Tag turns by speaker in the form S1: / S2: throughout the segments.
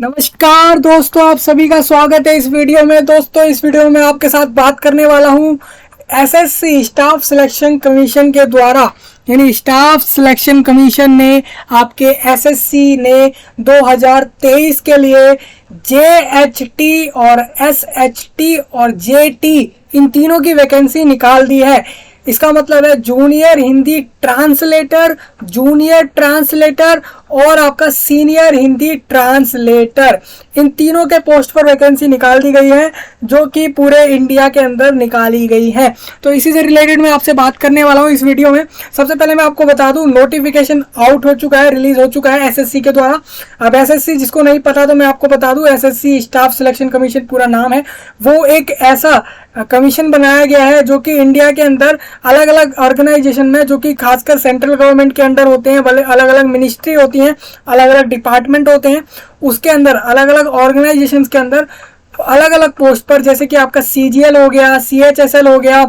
S1: नमस्कार दोस्तों, आप सभी का स्वागत है इस वीडियो में। दोस्तों, इस वीडियो में आपके साथ बात करने वाला हूं एसएससी स्टाफ सिलेक्शन कमीशन के द्वारा, यानी स्टाफ सिलेक्शन कमीशन ने आपके एसएससी ने 2023 के लिए जेएचटी और एसएचटी और जेटी इन तीनों की वैकेंसी निकाल दी है। इसका मतलब है junior Hindi translator, junior translator और आपका सीनियर हिंदी ट्रांसलेटर, इन तीनों के पोस्ट पर वैकेंसी निकाल दी गई है, जो कि पूरे इंडिया के अंदर निकाली गई है। तो इसी से रिलेटेड मैं आपसे बात करने वाला हूँ इस वीडियो में। सबसे पहले मैं आपको बता दूं, नोटिफिकेशन आउट हो चुका है, रिलीज हो चुका है एसएससी के द्वारा। अब एसएससी, जिसको नहीं पता तो मैं आपको बता दूं, एसएससी स्टाफ सिलेक्शन कमीशन पूरा नाम है। वो एक ऐसा कमीशन बनाया गया है जो कि इंडिया के अंदर अलग अलग ऑर्गेनाइजेशन में, जो कि खासकर सेंट्रल गवर्नमेंट के अंडर होते हैं, अलग अलग मिनिस्ट्री होती हैं, अलग अलग डिपार्टमेंट होते हैं, उसके अंदर अलग अलग ऑर्गेनाइजेशंस के अंदर अलग अलग पोस्ट पर, जैसे कि आपका सीजीएल हो गया, सीएचएसएल हो गया,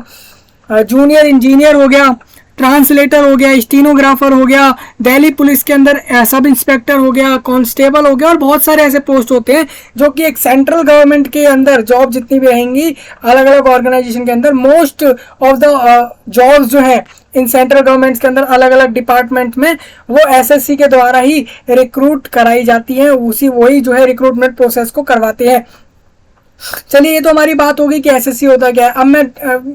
S1: जूनियर इंजीनियर हो गया, ट्रांसलेटर हो गया, स्टीनोग्राफर हो गया, दिल्ली पुलिस के अंदर सब इंस्पेक्टर हो गया, कांस्टेबल हो गया, और बहुत सारे ऐसे पोस्ट होते हैं जो कि एक सेंट्रल गवर्नमेंट के अंदर जॉब जितनी भी रहेंगी अलग अलग ऑर्गेनाइजेशन के अंदर, मोस्ट ऑफ द जॉब्स जो है इन सेंट्रल गवर्नमेंट्स के अंदर अलग अलग डिपार्टमेंट में, वो एसएससी के द्वारा ही रिक्रूट कराई जाती है। वही जो है रिक्रूटमेंट प्रोसेस को करवाते हैं। चलिए, ये तो हमारी बात होगी कि एसएससी होता क्या है। अब मैं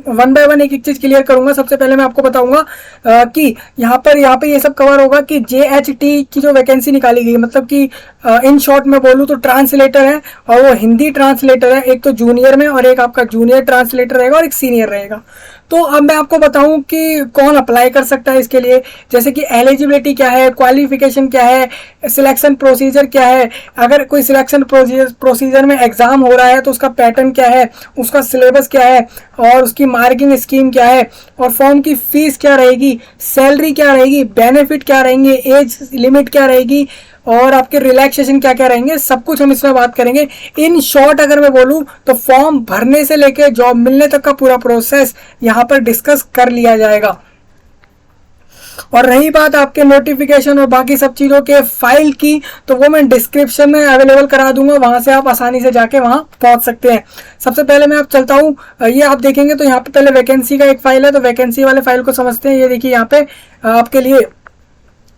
S1: वन बाय वन एक एक चीज क्लियर करूंगा। सबसे पहले मैं आपको बताऊंगा कि यहाँ पे ये सब कवर होगा कि जेएचटी की जो वैकेंसी निकाली गई, मतलब कि इन शॉर्ट में बोलूँ तो ट्रांसलेटर है, और वो हिंदी ट्रांसलेटर है। एक तो जूनियर में और एक आपका जूनियर ट्रांसलेटर रहेगा और एक सीनियर रहेगा। तो अब मैं आपको बताऊं कि कौन अप्लाई कर सकता है इसके लिए, जैसे कि एलिजिबिलिटी क्या है, क्वालिफिकेशन क्या है, सिलेक्शन प्रोसीजर क्या है, अगर कोई सिलेक्शन प्रोसीजर में एग्जाम हो रहा है तो उसका पैटर्न क्या है, उसका सिलेबस क्या है, और उसकी मार्किंग स्कीम क्या है, और फॉर्म की फीस क्या रहेगी, सैलरी क्या रहेगी, बेनिफिट क्या रहेंगे, एज लिमिट क्या रहेगी, और आपके रिलैक्सेशन क्या क्या रहेंगे, सब कुछ हम इसमें बात करेंगे। इन शॉर्ट अगर मैं बोलूं तो फॉर्म भरने से लेके जॉब मिलने तक का पूरा प्रोसेस यहाँ पर डिस्कस कर लिया जाएगा। और रही बात आपके नोटिफिकेशन और बाकी सब चीज़ों के फाइल की, तो वो मैं डिस्क्रिप्शन में अवेलेबल करा दूंगा, वहां से आप आसानी से जाके वहां पहुंच सकते हैं। सबसे पहले मैं आप चलता हूँ, ये आप देखेंगे तो यहाँ पे पहले वैकेंसी का एक फाइल है, तो वैकेंसी वाले फाइल को समझते हैं। ये देखिए, यहाँ पे आपके लिए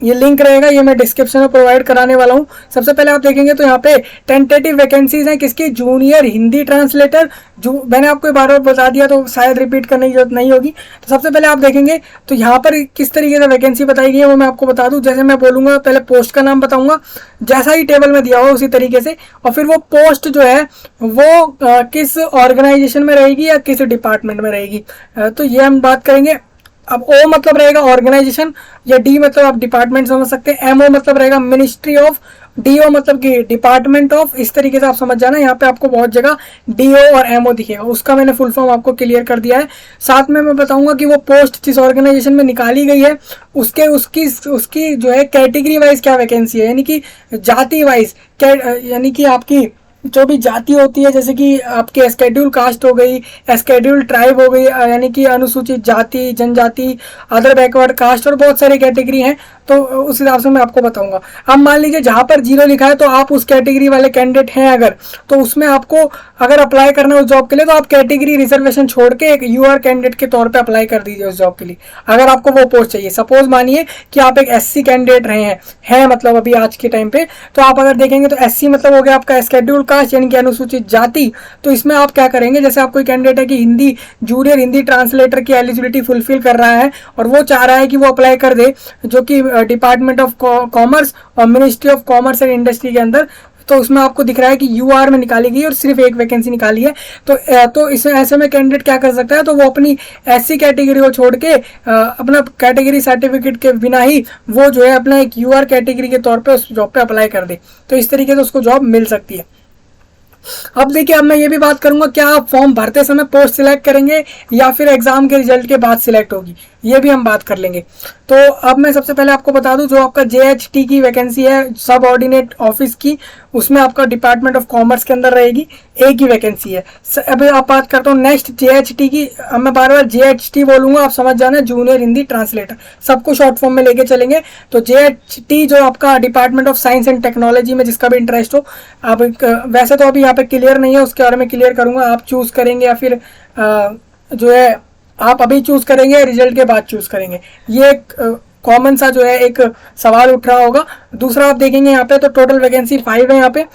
S1: ये लिंक रहेगा, ये मैं डिस्क्रिप्शन में प्रोवाइड कराने वाला हूँ। सबसे पहले आप देखेंगे तो यहाँ पे टेंटेटिव वैकेंसीज हैं किसकी, जूनियर हिंदी ट्रांसलेटर। जो मैंने आपको बार बार बता दिया तो शायद रिपीट करने की जरूरत नहीं होगी। तो सबसे पहले आप देखेंगे तो यहाँ पर किस तरीके से वैकेंसी बताई गई है वो मैं आपको बता दूँ। जैसे मैं बोलूँगा, पहले पोस्ट का नाम बताऊँगा, जैसा ही टेबल में दिया हुआ उसी तरीके से, और फिर वो पोस्ट जो है वो किस ऑर्गेनाइजेशन में रहेगी या किस डिपार्टमेंट में रहेगी, तो ये हम बात करेंगे। अब ओ मतलब रहेगा ऑर्गेनाइजेशन, या डी मतलब आप डिपार्टमेंट समझ सकते हैं, एमओ मतलब रहेगा मिनिस्ट्री ऑफ, डीओ मतलब कि डिपार्टमेंट ऑफ। इस तरीके से आप समझ जाना। यहाँ पे आपको बहुत जगह डीओ और एमओ दिखेगा, उसका मैंने फुल फॉर्म आपको क्लियर कर दिया है। साथ में मैं बताऊंगा कि वो पोस्ट जिस ऑर्गेनाइजेशन में निकाली गई है उसकी जो है कैटेगरी वाइज क्या वैकेंसी है, यानी कि जाति वाइज, यानी कि आपकी जो भी जाति होती है, जैसे कि आपके स्केड्यूल कास्ट हो गई, स्केड्यूल ट्राइब हो गई, यानी कि अनुसूचित जाति, जनजाति, अदर बैकवर्ड कास्ट, और बहुत सारी कैटेगरी हैं, तो उस हिसाब से मैं आपको बताऊंगा। अब मान लीजिए जहां पर 0 लिखा है तो आप उस कैटेगरी वाले कैंडिडेट हैं अगर, तो उसमें आपको अगर अप्लाई करना है उस जॉब के लिए, तो आप कैटेगरी रिजर्वेशन छोड़ के एक यूआर कैंडिडेट के तौर पे अप्लाई कर दीजिए उस जॉब के लिए, अगर आपको वो पोस्ट चाहिए। सपोज मानिए कि आप एक एससी कैंडिडेट रहे हैं मतलब अभी आज के टाइम पे, तो आप अगर देखेंगे तो एससी मतलब हो गया आपका स्केड्यूल कास्ट, यानी कि अनुसूचित जाति। तो इसमें आप क्या करेंगे, जैसे आप कोई कैंडिडेट है कि हिंदी जूनियर हिंदी ट्रांसलेटर की एलिजिबिलिटी फुलफिल कर रहा है और वो चाह रहा है कि वो अप्लाई कर दे, जो कि डिपार्टमेंट ऑफ कॉमर्स और ministry of commerce and industry के अंदर, तो उसमें आपको दिख रहा है कि यूआर में निकाली गई और सिर्फ एक वैकेंसी निकाली है। तो इस ऐसे में कैंडिडेट क्या कर सकता है, तो वो अपनी एससी कैटेगरी को छोड़ के अपना कैटेगरी सर्टिफिकेट के बिना ही वो जो है अपना एक यूआर कैटेगरी के तौर पे उस जॉब पे अप्लाई कर दे, तो इस तरीके से उसको जॉब मिल सकती है। अब देखिए, अब मैं ये भी बात करूंगा क्या आप फॉर्म भरते समय पोस्ट सिलेक्ट करेंगे या फिर एग्जाम के रिजल्ट के बाद सिलेक्ट होगी, ये भी हम बात कर लेंगे। तो अब मैं सबसे पहले आपको बता दूं, जो आपका JHT की वैकेंसी है सब ऑर्डिनेट ऑफिस की, उसमें आपका डिपार्टमेंट ऑफ कॉमर्स के अंदर रहेगी, एक ही वैकेंसी है। अभी आप बात करता हूँ नेक्स्ट JHT की। अब मैं बार बार JHT बोलूंगा, आप समझ जाना, जूनियर हिंदी ट्रांसलेटर, सबको शॉर्ट फॉर्म में लेके चलेंगे। तो JHT जो आपका department of science and technology में जिसका भी इंटरेस्ट हो, अब वैसे तो अभी यहाँ पे क्लियर नहीं है, उसके बारे में क्लियर करूंगा, आप चूज करेंगे या फिर जो है आप अभी चूज करेंगे रिजल्ट के बाद चूज करेंगे, ये एक कॉमन सा जो है एक सवाल उठ रहा होगा। दूसरा आप देखेंगे यहाँ पे तो टोटल वैकेंसी 5 है यहाँ पे।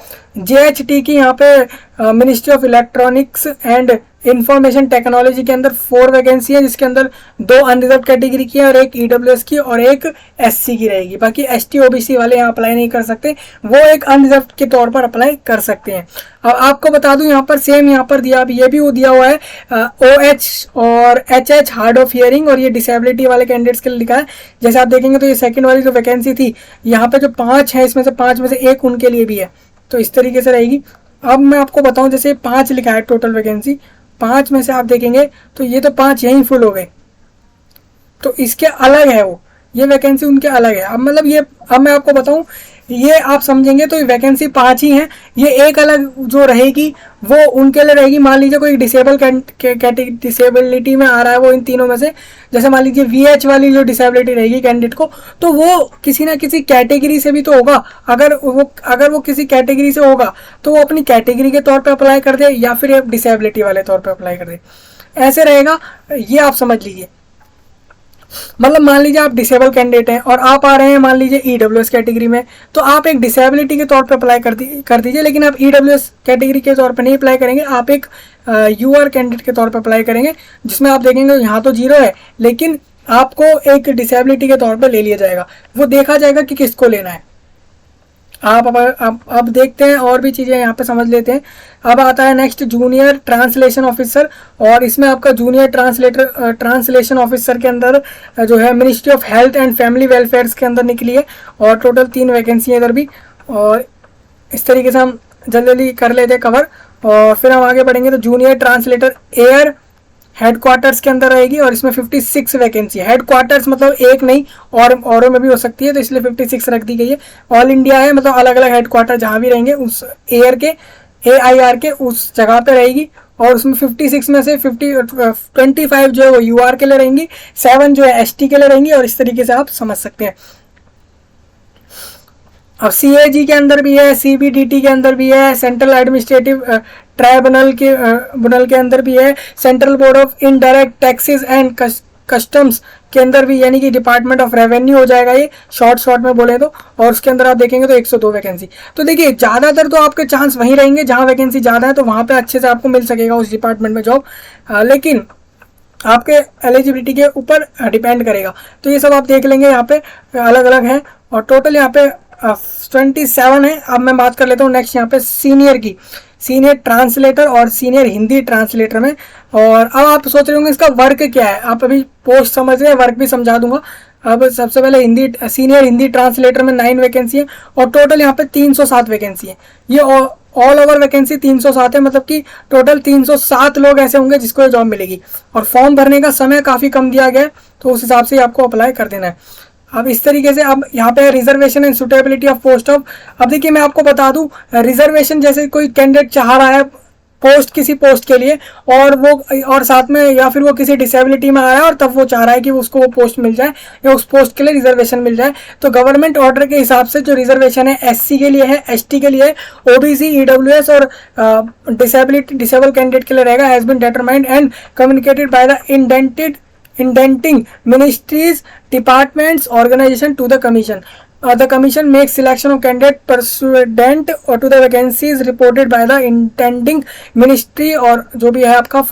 S1: JHT की यहाँ पे ministry of electronics and information technology के अंदर 4 वैकेंसी है, जिसके अंदर 2 अनरिजर्व कैटेगरी की है और एक EWS की और एक SC की रहेगी। बाकी ST OBC वाले यहाँ अप्लाई नहीं कर सकते, वो एक अनरिजर्व के तौर पर अप्लाई कर सकते हैं। अब आपको बता दूं यहाँ पर सेम यहाँ पर दिया, ये भी दिया हुआ है OH और HH हार्ड ऑफ हियरिंग, और ये डिसेबिलिटी वाले कैंडिडेट्स के लिए लिखा है। जैसे आप देखेंगे तो ये सेकंड वाली जो वैकेंसी थी यहाँ पे जो 5 है, इसमें से 5 में से एक उनके लिए भी है, तो इस तरीके से रहेगी। अब मैं आपको बताऊं, जैसे 5 लिखा है टोटल वैकेंसी, 5 में से आप देखेंगे तो ये तो 5 यहीं फुल हो गए, तो इसके अलग है वो, ये वैकेंसी उनके अलग है। अब मतलब ये, अब मैं आपको बताऊं, ये आप समझेंगे तो वैकेंसी 5 ही है, ये एक अलग जो रहेगी वो उनके लिए रहेगी। मान लीजिए कोई डिसेबिलिटी में आ रहा है वो इन तीनों में से, जैसे मान लीजिए VH वाली जो डिसेबिलिटी रहेगी कैंडिडेट को, तो वो किसी ना किसी कैटेगरी से भी तो होगा। अगर वो किसी कैटेगरी से होगा तो वो अपनी कैटेगरी के तौर पे अप्लाई कर दे या फिर डिसेबिलिटी वाले तौर पे अप्लाई कर दे, ऐसे रहेगा, ये आप समझ लीजिए। मतलब मान लीजिए आप डिसेबल कैंडिडेट हैं और आप आ रहे हैं मान लीजिए EWS कैटेगरी में, तो आप एक डिसेबिलिटी के तौर पे अप्लाई कर दीजिए, लेकिन आप EWS कैटेगरी के तौर पे नहीं अप्लाई करेंगे, आप एक UR कैंडिडेट के तौर पे अप्लाई करेंगे, जिसमें आप देखेंगे यहाँ तो 0 है, लेकिन आपको एक डिसेबिलिटी के तौर पे ले लिया जाएगा। वो देखा जाएगा कि किसको लेना है। आप अब देखते हैं और भी चीज़ें यहाँ पे समझ लेते हैं। अब आता है नेक्स्ट जूनियर ट्रांसलेशन ऑफिसर, और इसमें आपका जूनियर ट्रांसलेशन ऑफिसर के अंदर जो है ministry of health and family welfare के अंदर निकली है, और टोटल 3 वैकेंसी है इधर भी। और इस तरीके से हम जल्दी कर लेते हैं कवर, और फिर हम आगे बढ़ेंगे। तो जूनियर ट्रांसलेटर एयर हेडक्वार्टर्स के अंदर रहेगी, और इसमें 56 वैकेंसी है। हेडक्वार्टर्स मतलब एक नहीं, और में भी हो सकती है, तो इसलिए 56 रख दी गई है। ऑल इंडिया है, मतलब अलग अलग हेडक्वार्टर जहाँ भी रहेंगे उस एयर के AIR के उस जगह पे रहेगी, और उसमें 56 में से 25 जो है वो UR के लिए रहेंगी, 7 जो है ST के लिए रहेंगी, और इस तरीके से आप समझ सकते हैं। अब CAG के अंदर भी है, CBDT के अंदर भी है, सेंट्रल एडमिनिस्ट्रेटिव ट्राइब्यूनल के अंदर भी है, central board of indirect taxes and customs के अंदर भी, यानी कि डिपार्टमेंट ऑफ रेवेन्यू हो जाएगा ये शॉर्ट में बोले तो, और उसके अंदर आप देखेंगे तो 102 वैकेंसी। तो देखिए ज़्यादातर तो आपके चांस वहीं रहेंगे जहाँ वैकेंसी ज़्यादा है, तो वहाँ पे अच्छे से आपको मिल सकेगा उस डिपार्टमेंट में जॉब, लेकिन आपके एलिजिबिलिटी के ऊपर डिपेंड करेगा। तो ये सब आप देख लेंगे, यहाँ पे अलग अलग हैं, और टोटल यहाँ पे 27 है। अब मैं बात कर लेता हूँ नेक्स्ट यहाँ पे सीनियर की, सीनियर ट्रांसलेटर और सीनियर हिंदी ट्रांसलेटर में। और अब आप सोच रहे होंगे इसका वर्क क्या है, आप अभी पोस्ट समझ रहे हैं, वर्क भी समझा दूंगा। अब सबसे पहले सीनियर हिंदी ट्रांसलेटर में 9 वैकेंसी है, और टोटल यहाँ पे 307 वैकेंसी है। ये ऑल ओवर वैकेंसी 307 है, मतलब कि टोटल 307 लोग ऐसे होंगे जिसको जॉब मिलेगी, और फॉर्म भरने का समय काफ़ी कम दिया गया है, तो उस हिसाब से आपको अप्लाई कर देना है। अब इस तरीके से अब यहाँ पे reservation and suitability of post of, अब देखिए मैं आपको बता दूं, रिजर्वेशन जैसे कोई कैंडिडेट चाह रहा है किसी पोस्ट के लिए, और साथ में या फिर वो किसी डिसेबिलिटी में आया है और तब वो चाह रहा है कि उसको वो पोस्ट मिल जाए या उस पोस्ट के लिए रिजर्वेशन मिल जाए, तो गवर्नमेंट ऑर्डर के हिसाब से जो रिजर्वेशन है SC के लिए है, ST के लिए है, OBC EWS और डिसेबल कैंडिडेट के लिए रहेगा, has been determined and communicated by the indenting ministries departments organisation to the commission. The commission makes selection of candidate pursuant to the vacancies reported by the intending ministry, और जो भी है आपका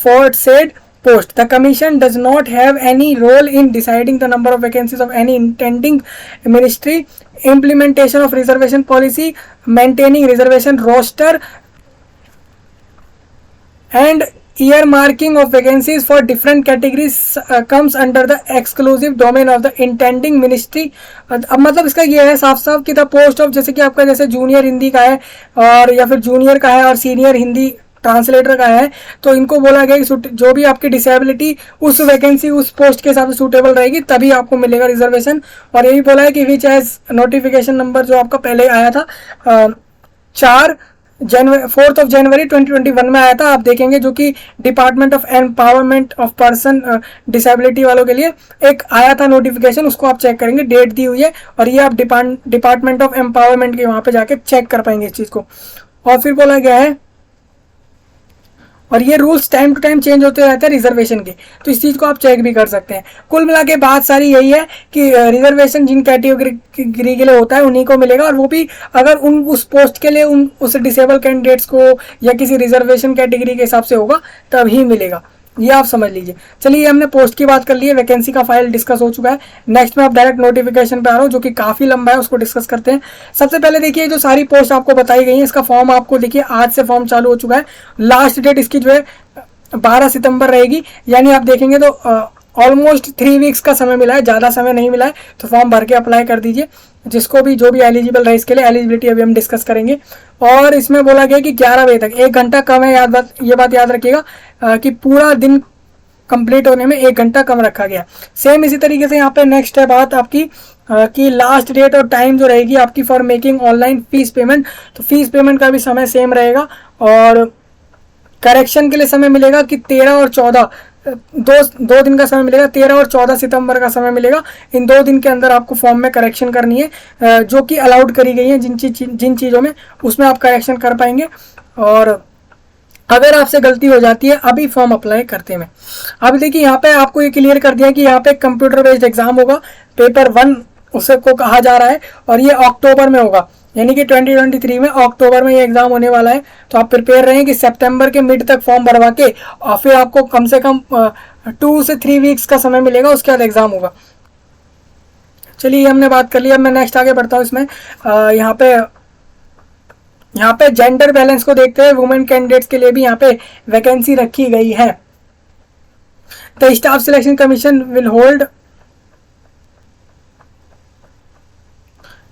S1: for said post. The commission does not have any role in deciding the number of vacancies of any intending ministry, implementation of reservation policy, maintaining reservation roster, and year marking of vacancies for different categories comes under the exclusive domain of the intending ministry. अब मतलब इसका ये है साफ साफ कि the post of, जैसे कि आपका जैसे जूनियर हिंदी का है और या फिर जूनियर का है और सीनियर हिंदी ट्रांसलेटर का है, तो इनको बोला गया कि जो भी आपकी डिसेबिलिटी उस वैकेंसी उस पोस्ट के हिसाब से सूटेबल रहेगी तभी आपको मिलेगा रिजर्वेशन। और यही बोला है कि विच एज नोटिफिकेशन नंबर जो आपका पहले आया था 4 जनवरी 2021 में आया था, आप देखेंगे, जो कि department of empowerment of person disability वालों के लिए एक आया था नोटिफिकेशन, उसको आप चेक करेंगे, डेट दी हुई है और ये आप डिपार्टमेंट ऑफ एम्पावरमेंट के वहाँ पे जाके चेक कर पाएंगे इस चीज़ को। और फिर बोला गया है, और ये rules time to time change होते रहते हैं रिजर्वेशन के, तो इस चीज़ को आप चेक भी कर सकते हैं। कुल मिला के बात सारी यही है कि रिजर्वेशन जिन कैटेगरी के लिए होता है उन्हीं को मिलेगा, और वो भी अगर उस पोस्ट के लिए उस डिसेबल कैंडिडेट्स को या किसी रिजर्वेशन कैटेगरी के हिसाब से होगा तभी मिलेगा, ये आप समझ लीजिए। चलिए हमने पोस्ट की बात कर ली है, वैकेंसी का फाइल डिस्कस हो चुका है। नेक्स्ट में आप डायरेक्ट नोटिफिकेशन पे आ रहा हूँ जो कि काफ़ी लंबा है, उसको डिस्कस करते हैं। सबसे पहले देखिए जो सारी पोस्ट आपको बताई गई है, इसका फॉर्म आपको देखिए आज से फॉर्म चालू हो चुका है। लास्ट डेट इसकी जो है 12 सितंबर रहेगी, यानी आप देखेंगे तो ऑलमोस्ट 3 वीक्स का समय मिला है, ज़्यादा समय नहीं मिला है, तो फॉर्म भर के अप्लाई कर दीजिए। जिसको भी जो भी एलिजिबल रहे, इसके लिए एलिजिबिलिटी अभी हम डिस्कस करेंगे। और इसमें बोला गया कि 11 बजे तक, 1 घंटा कम है, ये बात याद रखिएगा कि पूरा दिन कंप्लीट होने में 1 घंटा कम रखा गया। सेम इसी तरीके से यहाँ पे नेक्स्ट है बात आपकी कि लास्ट डेट और टाइम जो रहेगी आपकी for making online fees payment, तो फीस पेमेंट का भी समय सेम रहेगा। और करेक्शन के लिए समय मिलेगा कि 13 और 14 दो दिन का समय मिलेगा, 13 और 14 सितंबर का समय मिलेगा। इन 2 दिन के अंदर आपको फॉर्म में करेक्शन करनी है, जो कि अलाउड करी गई है जिन चीज़ों में, उसमें आप करेक्शन कर पाएंगे। और अगर आपसे गलती हो जाती है अभी फॉर्म अप्लाई करते में, अभी देखिए यहाँ पे आपको ये क्लियर कर दिया कि यहाँ पे कंप्यूटर बेस्ड एग्जाम होगा, पेपर 1 उसे को कहा जा रहा है, और ये अक्टूबर में होगा, यानी कि 2023 में अक्टूबर में ये एग्जाम होने वाला है। तो आप प्रिपेयर रहें कि सितंबर के मिड तक फॉर्म भरवा के और फिर आपको कम से कम 2 से 3 वीक्स का समय मिलेगा, उसके बाद एग्जाम होगा। चलिए हमने बात कर ली, अब मैं नेक्स्ट आगे बढ़ता हूँ। इसमें यहाँ पे जेंडर बैलेंस को देखते हुए वुमेन कैंडिडेट्स के लिए भी यहाँ पे वैकेंसी रखी गई है। The staff selection commission will hold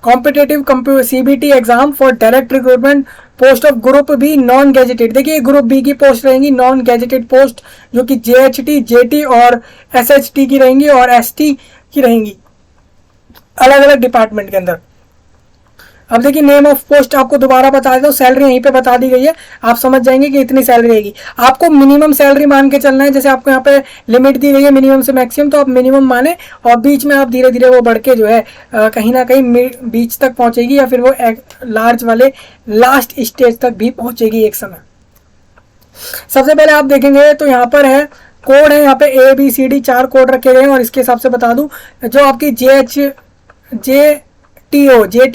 S1: competitive CBT exam for direct recruitment post of group B non gazetted. देखिए ग्रुप बी की पोस्ट रहेंगी नॉन गैजेटेड पोस्ट, जो कि जेएचटी, जेटी और एसएचटी की रहेंगी और एसटी की रहेंगी अलग अलग डिपार्टमेंट के अंदर। अब देखिए नेम ऑफ पोस्ट आपको दोबारा बता देता हूँ, सैलरी यहीं पे बता दी गई है, आप समझ जाएंगे कि इतनी सैलरी रहेगी। आपको मिनिमम सैलरी मान के चलना है, जैसे आपको यहाँ पे लिमिट दी गई है मिनिमम से मैक्सिमम, तो आप मिनिमम माने और बीच में आप धीरे धीरे वो बढ़ के जो है कहीं ना कहीं बीच तक पहुँचेगी, या फिर वो लार्ज वाले लास्ट स्टेज तक भी पहुँचेगी एक समय। सबसे पहले आप देखेंगे तो यहाँ पर है कोड है, यहाँ पे ABCD 4 कोड रखे गए हैं, और इसके हिसाब से बता दूँ जो आपकी जेटीओ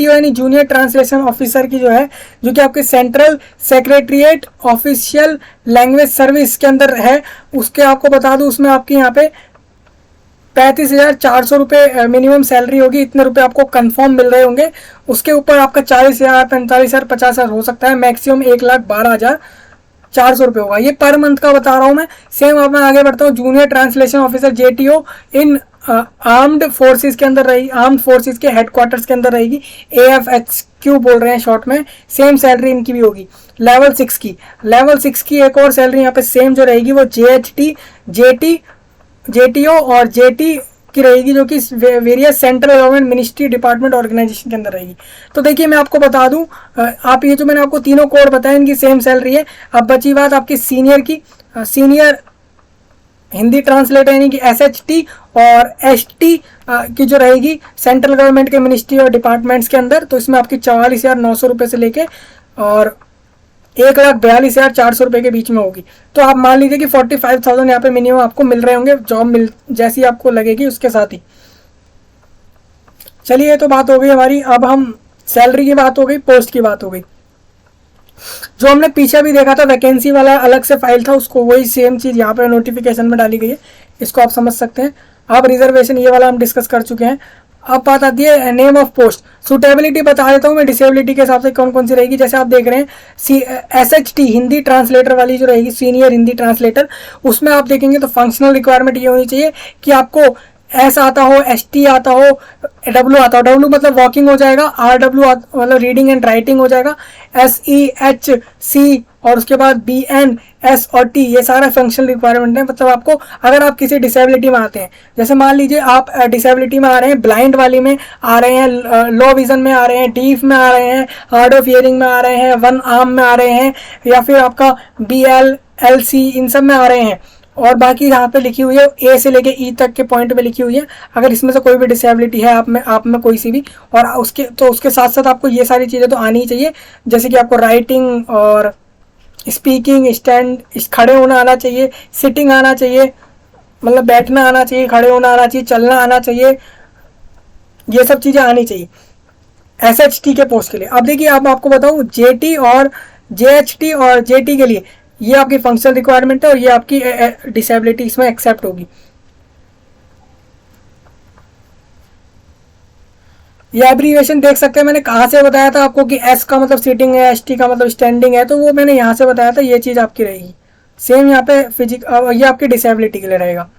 S1: यानी जूनियर ट्रांसलेशन ऑफिसर की जो है, जो कि आपके central secretariat official language service के अंदर है, उसके आपको बता दूं उसमें आपकी यहाँ पे 35,400 रुपये मिनिमम सैलरी होगी, इतने रुपए आपको कंफर्म मिल रहे होंगे। उसके ऊपर आपका 40,000, 45,000, 50,000 हो सकता है, मैक्सिमम 1,12,400 रुपये होगा। ये पर मंथ का बता रहा हूँ मैं। सेम अब मैं आगे बढ़ता हूँ, जूनियर ट्रांसलेशन ऑफिसर जेटीओ इन आर्म्ड फोर्सेस के अंदर रहेगी, आर्म्ड फोर्सेस के हेडक्वार्टर्स के अंदर रहेगी, AFHQ बोल रहे हैं शॉर्ट में। सेम सैलरी इनकी भी होगी। लेवल 6 की एक और सैलरी यहाँ पे सेम जो रहेगी वो JHT, JT, JTO और JT की रहेगी, जो कि various central government ministry department organisation के अंदर रहेगी। तो देखिए मैं आपको बता दूं, आप ये जो मैंने आपको तीनों कोड बताए इनकी सेम सैलरी है। अब बची बात आपकी सीनियर की, सीनियर हिंदी ट्रांसलेटर यानी कि SHT और ST की जो रहेगी सेंट्रल गवर्नमेंट के मिनिस्ट्री और डिपार्टमेंट्स के अंदर, तो इसमें आपकी 44,900 रुपये से लेके और 1,42,400 रुपये के बीच में होगी। तो आप मान लीजिए कि 45,000 यहाँ पे मिनिमम आपको मिल रहे होंगे, जॉब जैसी आपको लगेगी उसके साथ ही। चलिए ये तो बात हो गई हमारी। अब हम सैलरी की बात हो गई, पोस्ट की बात हो गई। जो हमने पीछे भी देखा था वैकेंसी वाला अलग से फाइल था, उसको वही सेम चीज़ यहाँ पे नोटिफिकेशन में डाली गई है, इसको आप समझ सकते हैं। अब रिजर्वेशन ये वाला हम डिस्कस कर चुके हैं। अब बात आती है नेम ऑफ पोस्ट। सुटेबिलिटी बता देता हूँ मैं डिसेबिलिटी के हिसाब से कौन कौन सी रहेगी। जैसे आप देख रहे हैं SHT हिंदी ट्रांसलेटर वाली जो रहेगी, सीनियर हिंदी ट्रांसलेटर, उसमें आप देखेंगे तो फंक्शनल रिक्वायरमेंट ये होनी चाहिए कि आपको एस आता हो, ST आता हो, डब्ल्यू आता हो। डब्ल्यू मतलब वॉकिंग हो जाएगा, RW मतलब रीडिंग एंड राइटिंग हो जाएगा, SEHC और उसके बाद BN, S और T ये सारा फंक्शनल रिक्वायरमेंट है। मतलब आपको अगर आप किसी डिसेबिलिटी में आते हैं, जैसे मान लीजिए आप डिसेबिलिटी में आ रहे हैं, ब्लाइंड वाली में आ रहे हैं, लो विजन में आ रहे हैं, डीफ में आ रहे हैं, हार्ड ऑफ हियरिंग में आ रहे हैं, वन आर्म में आ रहे हैं, या फिर आपका BL, LC इन सब में आ रहे हैं, और बाकी यहाँ पे लिखी हुई है A से लेके E तक के पॉइंट पे लिखी हुई है। अगर इसमें से कोई भी डिसेबिलिटी है आप में कोई सी भी, और उसके साथ साथ आपको ये सारी चीज़ें तो आनी ही चाहिए। जैसे कि आपको राइटिंग और स्पीकिंग, स्टैंड खड़े होना आना चाहिए, सिटिंग आना चाहिए, मतलब बैठना आना चाहिए, खड़े होना आना चाहिए, चलना आना चाहिए, ये सब चीज़ें आनी चाहिए SHT के पोस्ट के लिए। अब देखिए अब आपको बताऊँ JT और JHT और JT के लिए ये आपकी फंक्शनल रिक्वायरमेंट है, और ये आपकी डिसेबिलिटी इसमें एक्सेप्ट होगी। ये एब्रीविएशन देख सकते हैं, मैंने कहाँ से बताया था आपको कि S का मतलब सीटिंग है, ST का मतलब स्टैंडिंग है, तो वो मैंने यहाँ से बताया था। ये चीज़ आपकी रहेगी सेम यहाँ पे ये आपकी डिसेबिलिटी के लिए रहेगा।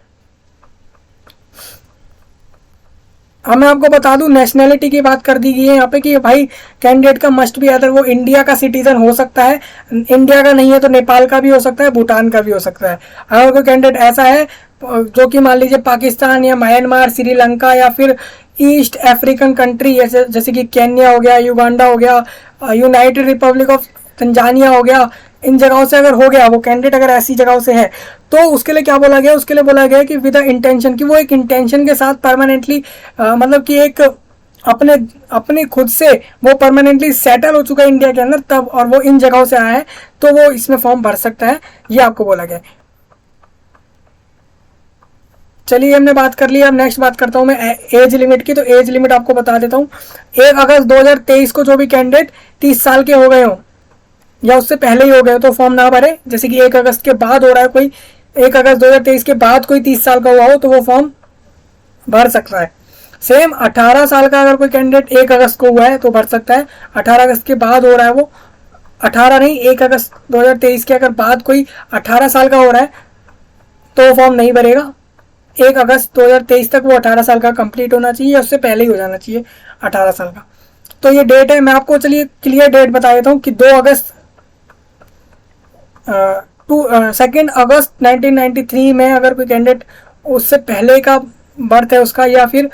S1: अब मैं आपको बता दूं नेशनैलिटी की बात कर दी गई है यहाँ पे कि भाई कैंडिडेट का मस्ट भी अदर वो इंडिया का सिटीजन हो सकता है, इंडिया का नहीं है तो नेपाल का भी हो सकता है, भूटान का भी हो सकता है। अगर कोई कैंडिडेट ऐसा है जो कि मान लीजिए पाकिस्तान या म्यांमार, श्रीलंका या फिर ईस्ट अफ्रीकन कंट्री जैसे कि केन्या हो गया, युगांडा हो गया, यूनाइटेड रिपब्लिक ऑफ तंजानिया हो गया, इन जगहों से अगर हो गया वो कैंडिडेट, अगर ऐसी जगहों से है, तो उसके लिए क्या बोला गया, उसके लिए बोला गया कि विद इंटेंशन, कि वो एक इंटेंशन के साथ परमानेंटली मतलब कि एक अपने खुद से वो परमानेंटली सेटल हो चुका है इंडिया के अंदर तब, और वो इन जगहों से आया है, तो वो इसमें फॉर्म भर सकता है, ये आपको बोला गया। चलिए हमने बात कर ली। अब नेक्स्ट बात करता हूँ मैं एज लिमिट की। तो एज लिमिट आपको बता देता हूँ, 1 अगस्त 2023 को जो भी कैंडिडेट 30 साल के हो गए हों या उससे पहले ही हो गए तो फॉर्म ना भरे। जैसे कि 1 अगस्त के बाद हो रहा है कोई, 1 अगस्त 2023 के बाद कोई 30 साल का हुआ हो तो वो फॉर्म भर सकता है। सेम 18 साल का अगर कोई कैंडिडेट 1 अगस्त को हुआ है तो भर सकता है। 18 अगस्त के बाद हो रहा है वो, 18 नहीं 1 अगस्त 2023 के अगर बाद कोई 18 साल का हो रहा है तो वो फॉर्म नहीं भरेगा। 1 अगस्त 2023 तक वो 18 साल का कंप्लीट होना चाहिए, या उससे पहले ही हो जाना चाहिए 18 साल का। तो ये डेट है, मैं आपको चलिए क्लियर डेट बता देता हूँ कि 2 अगस्त 2 अगस्त 1993 में अगर कोई कैंडिडेट उससे पहले का बर्थ है उसका, या फिर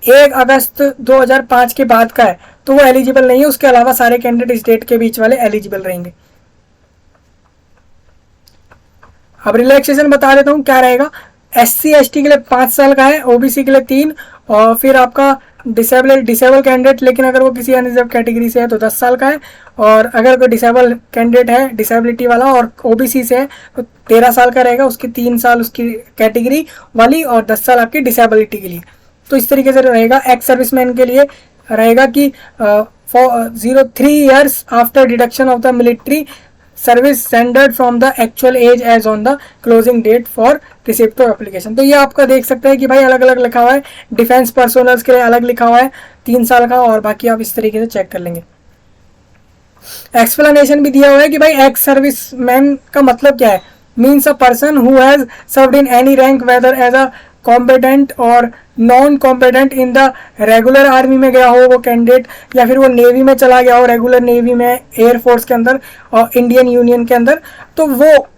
S1: 1 अगस्त 2005 के बाद का है, तो वो एलिजिबल नहीं है। उसके अलावा सारे कैंडिडेट इस डेट के बीच वाले एलिजिबल रहेंगे। अब रिलैक्सेशन बता देता हूँ क्या रहेगा। SC ST के लिए 5 साल का है, OBC के लिए 3, और फिर आपका डिसेबल कैंडिडेट, लेकिन अगर वो किसी अनरिजर्व कैटेगरी से है तो 10 साल का है, और अगर कोई डिसेबल कैंडिडेट है डिसेबिलिटी वाला और OBC से है तो 13 साल का रहेगा। उसकी 3 साल उसकी कैटेगरी वाली और 10 साल आपकी डिसेबिलिटी के लिए। तो इस तरीके से रहेगा। एक्स सर्विसमैन के लिए रहेगा कि 3 years after deduction of the military service standard from the actual age as on the closing date for receipt of application. तो ये आपका देख सकते हैं कि भाई अलग अलग लिखा हुआ है। डिफेंस पर्सनल्स के लिए अलग लिखा हुआ है 3 साल का, और बाकी आप इस तरीके से चेक कर लेंगे। एक्सप्लेनेशन भी दिया हुआ है कि भाई एक्स सर्विस मैन का मतलब क्या है। Means a person who has served in any rank whether as a competent or non competent in the regular army में गया हो वो कैंडिडेट, या फिर वो नेवी में चला गया हो, रेगुलर नेवी में, एयरफोर्स के अंदर और इंडियन यूनियन के अंदर, तो वो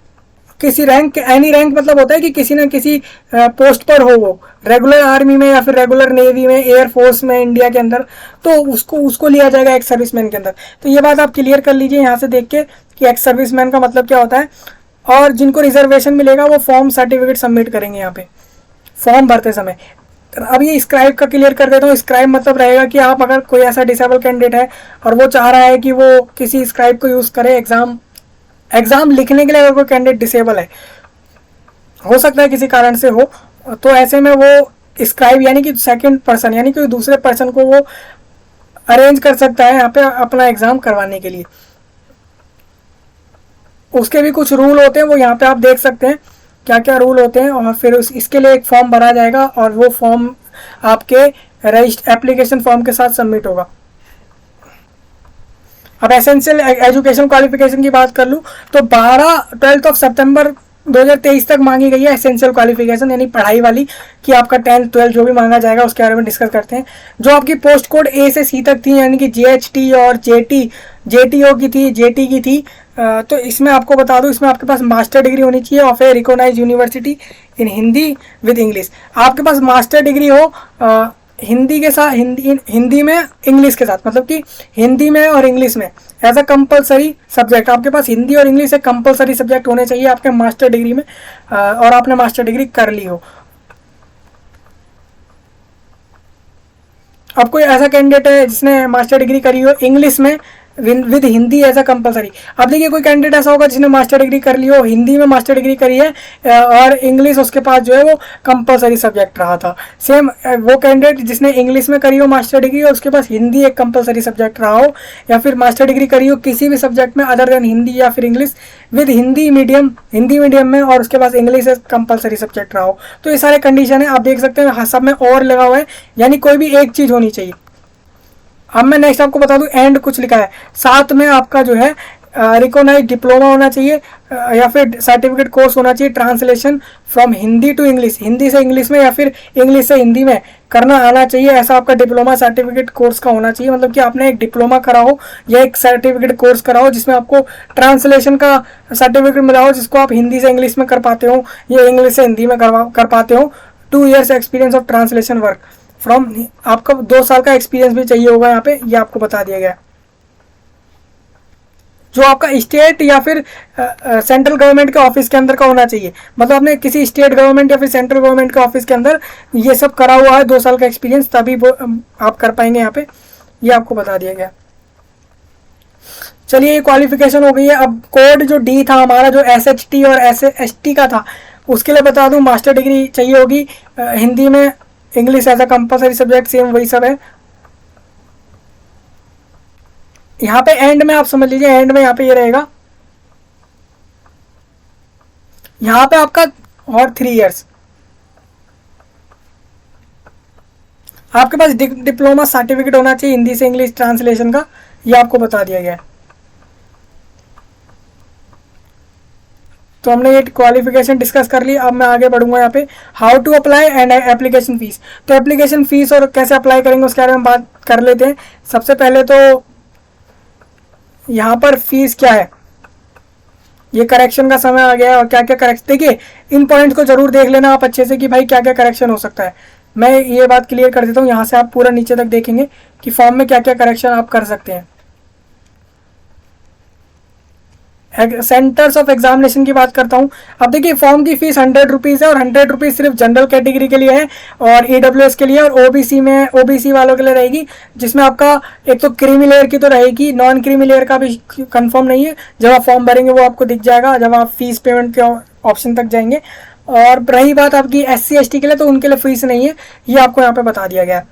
S1: किसी रैंक, एनी रैंक मतलब होता है कि किसी न किसी पोस्ट पर हो, वो रेगुलर आर्मी में या फिर रेगुलर नेवी में, एयरफोर्स में इंडिया के अंदर, तो उसको लिया जाएगा एक्स सर्विसमैन के अंदर। तो ये बात आप क्लियर कर लीजिए यहाँ से देख के कि एक्स सर्विसमैन का मतलब क्या होता है। और जिनको रिजर्वेशन मिलेगा वो फॉर्म सर्टिफिकेट सबमिट करेंगे यहाँ पे फॉर्म भरते समय। अब ये स्क्राइब का क्लियर कर देता हूँ। स्क्राइब मतलब रहेगा कि आप अगर कोई ऐसा डिसेबल कैंडिडेट है और वो चाह रहा है कि वो किसी स्क्राइब को यूज़ करे एग्ज़ाम लिखने के लिए, अगर कोई कैंडिडेट डिसेबल है, हो सकता है किसी कारण से हो, तो ऐसे में वो स्क्राइब यानी कि सेकंड पर्सन यानी कि दूसरे पर्सन को वो अरेंज कर सकता है यहाँ पे अपना एग्ज़ाम करवाने के लिए। उसके भी कुछ रूल होते हैं, वो यहाँ पे आप देख सकते हैं क्या क्या रूल होते हैं। और फिर इसके लिए एक फॉर्म भरा जाएगा और वो फॉर्म आपके रजिस्टर एप्लीकेशन फॉर्म के साथ सबमिट होगा। अब एसेंशियल एजुकेशन क्वालिफिकेशन की बात कर लूँ तो 12 सितंबर 2023 तक मांगी गई है एसेंशियल क्वालिफिकेशन, यानी पढ़ाई वाली, कि आपका 10th 12th जो भी मांगा जाएगा उसके बारे में डिस्कस करते हैं। जो आपकी पोस्ट कोड ए से सी तक थी, यानी कि GHT और JTO की थी, JT की थी, तो इसमें आपको बता दूं, इसमें आपके पास मास्टर डिग्री होनी चाहिए of a recognised university in Hindi with English. आपके पास मास्टर डिग्री हो हिंदी के साथ, हिंदी में इंग्लिश के साथ, मतलब कि हिंदी में और इंग्लिश में एज अ कंपलसरी सब्जेक्ट। आपके पास हिंदी और इंग्लिश एक कंपलसरी सब्जेक्ट होने चाहिए आपके मास्टर डिग्री में, और आपने मास्टर डिग्री कर ली हो। अब कोई ऐसा कैंडिडेट है जिसने मास्टर डिग्री करी हो इंग्लिश में with Hindi as a compulsory. अब देखिए कोई कैंडिडेट ऐसा होगा जिसने मास्टर डिग्री कर ली हो, हिंदी में मास्टर डिग्री करी है और इंग्लिश उसके पास जो है वो कंपलसरी सब्जेक्ट रहा था। सेम वो कैंडिडेट जिसने इंग्लिश में करी हो मास्टर डिग्री और उसके पास हिंदी एक कंपलसरी सब्जेक्ट रहा हो, या फिर मास्टर डिग्री करी हो किसी भी सब्जेक्ट में अदर देन हिंदी या फिर इंग्लिश विद हिंदी मीडियम में, और उसके पास इंग्लिश एक कंपलसरी सब्जेक्ट रहा हो। तो ये सारे कंडीशन है, आप देख सकते हैं सब में और लगा हुआ है, यानी कोई भी एक चीज़ होनी चाहिए। अब मैं नेक्स्ट आपको बता दूं, एंड कुछ लिखा है साथ में आपका जो है रिकॉग्नाइज्ड डिप्लोमा होना चाहिए या फिर सर्टिफिकेट कोर्स होना चाहिए translation from Hindi to English, Hindi से इंग्लिश में या फिर इंग्लिश से हिंदी में करना आना चाहिए। ऐसा आपका डिप्लोमा सर्टिफिकेट कोर्स का होना चाहिए, मतलब कि आपने एक डिप्लोमा करा हो या एक सर्टिफिकेट कोर्स करा हो जिसमें आपको ट्रांसलेशन का सर्टिफिकेट मिला हो, जिसको आप हिंदी से इंग्लिश में कर पाते हो या इंग्लिश से हिंदी में कर पाते हो। 2 years experience of translation work from, आपका 2 साल का एक्सपीरियंस भी चाहिए होगा यहाँ पे, ये आपको बता दिया गया। जो आपका स्टेट या फिर सेंट्रल गवर्नमेंट के ऑफिस के अंदर का होना चाहिए, मतलब आपने किसी स्टेट गवर्नमेंट या फिर सेंट्रल गवर्नमेंट के ऑफिस के अंदर ये सब करा हुआ है 2 साल का एक्सपीरियंस, तभी वो आप कर पाएंगे यहाँ पे, ये आपको बता दिया गया। चलिए ये क्वालिफिकेशन हो गई है। अब कोड जो डी था हमारा, जो SHT और ST का था, उसके लिए बता दूं मास्टर डिग्री चाहिए होगी हिंदी में, English as a compulsory subject, same वही सब है। यहाँ पे एंड में आप समझ लीजिए, एंड में यहाँ पे ये रहेगा, यहाँ पे आपका और 3 years आपके पास डिप्लोमा सर्टिफिकेट होना चाहिए हिंदी से इंग्लिश ट्रांसलेशन का, ये आपको बता दिया गया है। तो हमने ये क्वालिफिकेशन डिस्कस कर ली। अब मैं आगे बढ़ूंगा यहाँ पे how to apply and application fees. तो एप्लीकेशन फीस और कैसे अप्लाई करेंगे उसके बारे में बात कर लेते हैं। सबसे पहले तो यहाँ पर फीस क्या है, ये करेक्शन का समय आ गया है और क्या क्या करेक्शन, देखिए इन पॉइंट्स को जरूर देख लेना आप अच्छे से कि भाई क्या क्या करेक्शन हो सकता है। मैं ये बात क्लियर कर देता हूँ, यहाँ से आप पूरा नीचे तक देखेंगे कि फॉर्म में क्या क्या करेक्शन आप कर सकते हैं। सेंटर्स ऑफ एग्जामिनेशन की बात करता हूं। अब देखिए फॉर्म की फीस 100 रुपीज़ है और 100 रुपीज़ सिर्फ जनरल कैटेगरी के लिए है और EWS के लिए, और OBC वालों के लिए रहेगी, जिसमें आपका एक तो क्रीमी लेयर की तो रहेगी, नॉन क्रीमी लेयर का भी कंफर्म नहीं है। जब आप फॉर्म भरेंगे वो आपको दिख जाएगा जब आप फीस पेमेंट के ऑप्शन तक जाएंगे। और रही बात आपकी SC ST के लिए, तो उनके लिए फीस नहीं है, ये आपको यहाँ पे बता दिया गया।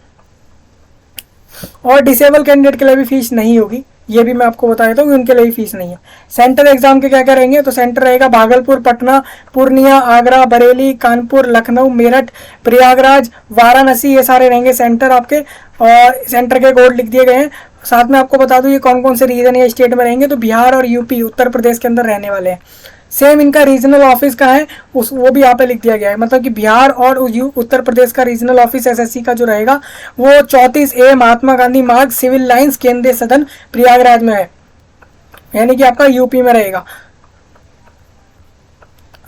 S1: और डिसेबल कैंडिडेट के लिए भी फीस नहीं होगी, ये भी मैं आपको बता देता हूँ, उनके लिए फीस नहीं है। सेंटर एग्जाम के क्या क्या रहेंगे, तो सेंटर रहेगा भागलपुर, पटना, पूर्णिया, आगरा, बरेली, कानपुर, लखनऊ, मेरठ, प्रयागराज, वाराणसी, ये सारे रहेंगे सेंटर आपके। और सेंटर के कोड लिख दिए गए हैं। साथ में आपको बता दूँ ये कौन कौन से रीजन या स्टेट में रहेंगे, तो बिहार और यूपी, उत्तर प्रदेश के अंदर रहने वाले हैं। सेम इनका रीजनल ऑफिस का है वो भी यहाँ पे लिख दिया गया है, मतलब कि बिहार और उत्तर प्रदेश का रीजनल ऑफिस SSC का जो रहेगा वो 34A महात्मा गांधी मार्ग, सिविल लाइंस, केंद्रीय सदन, प्रयागराज में है, यानी कि आपका यूपी में रहेगा।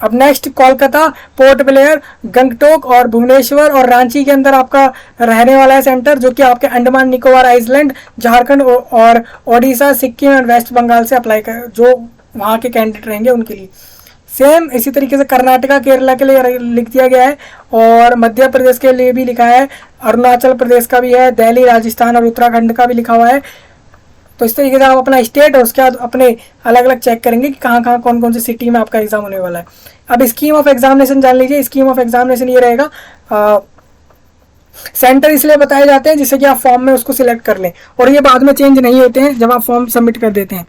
S1: अब next Kolkata, port Blair, Gangtok और भुवनेश्वर और रांची के अंदर आपका रहने वाला है सेंटर, जो कि आपके अंडमान निकोबार आइलैंड, झारखंड और ओडिशा, सिक्किम और वेस्ट बंगाल से अप्लाई कर, जो वहाँ के कैंडिडेट रहेंगे उनके लिए। सेम इसी तरीके से कर्नाटका, केरला के लिए लिख दिया गया है और मध्य प्रदेश के लिए भी लिखा है, अरुणाचल प्रदेश का भी है, दिल्ली, राजस्थान और उत्तराखंड का भी लिखा हुआ है। तो इस तरीके से आप अपना स्टेट और उसके बाद अपने अलग अलग चेक करेंगे कि कहाँ कहाँ कौन कौन सी सिटी में आपका एग्जाम होने वाला है। अब स्कीम ऑफ एग्जामिनेशन जान लीजिए। स्कीम ऑफ एग्जामिनेशन ये रहेगा, सेंटर इसलिए बताए जाते हैं जिससे कि आप फॉर्म में उसको सिलेक्ट कर लें, और ये बाद में चेंज नहीं होते हैं जब आप फॉर्म सबमिट कर देते हैं।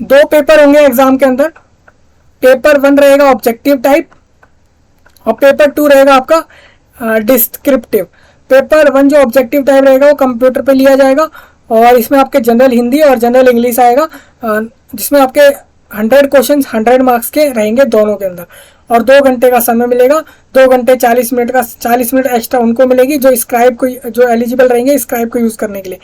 S1: 2 पेपर होंगे एग्जाम के अंदर। पेपर 1 रहेगा ऑब्जेक्टिव टाइप और पेपर 2 रहेगा आपका डिस्क्रिप्टिव। पेपर 1 जो ऑब्जेक्टिव टाइप रहेगा वो कंप्यूटर पे लिया जाएगा और इसमें आपके जनरल हिंदी और जनरल इंग्लिश आएगा, जिसमें आपके 100 क्वेश्चन 100 मार्क्स के रहेंगे दोनों के अंदर, और 2 घंटे का समय मिलेगा। 2 घंटे 40 मिनट का 40 मिनट एक्स्ट्रा उनको मिलेगी जो स्क्राइब को, जो एलिजिबल रहेंगे स्क्राइब को यूज़ करने के लिए।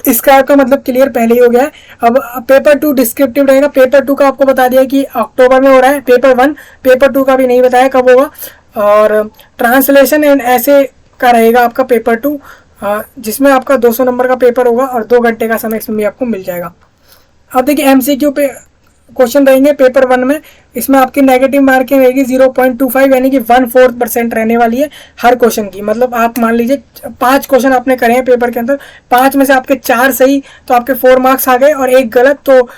S1: स्क्राइब का मतलब क्लियर पहले ही हो गया है। अब पेपर 2 डिस्क्रिप्टिव रहेगा। पेपर 2 का आपको बता दिया कि अक्टूबर में हो रहा है। पेपर 1, पेपर 2 का भी नहीं बताया कब होगा। और ट्रांसलेशन एंड ऐसे का रहेगा आपका पेपर 2, जिसमें आपका 200 नंबर का पेपर होगा और 2 घंटे का समय इसमें भी आपको मिल जाएगा। अब देखिए एमसीक्यू पे क्वेश्चन रहेंगे पेपर 1 में। इसमें आपकी नेगेटिव मार्किंग रहेगी 0.25 यानी कि 1/4% रहने वाली है हर क्वेश्चन की। मतलब आप मान लीजिए 5 क्वेश्चन आपने करे हैं पेपर के अंदर, 5 में से आपके 4 सही तो आपके 4 मार्क्स आ गए, और एक गलत तो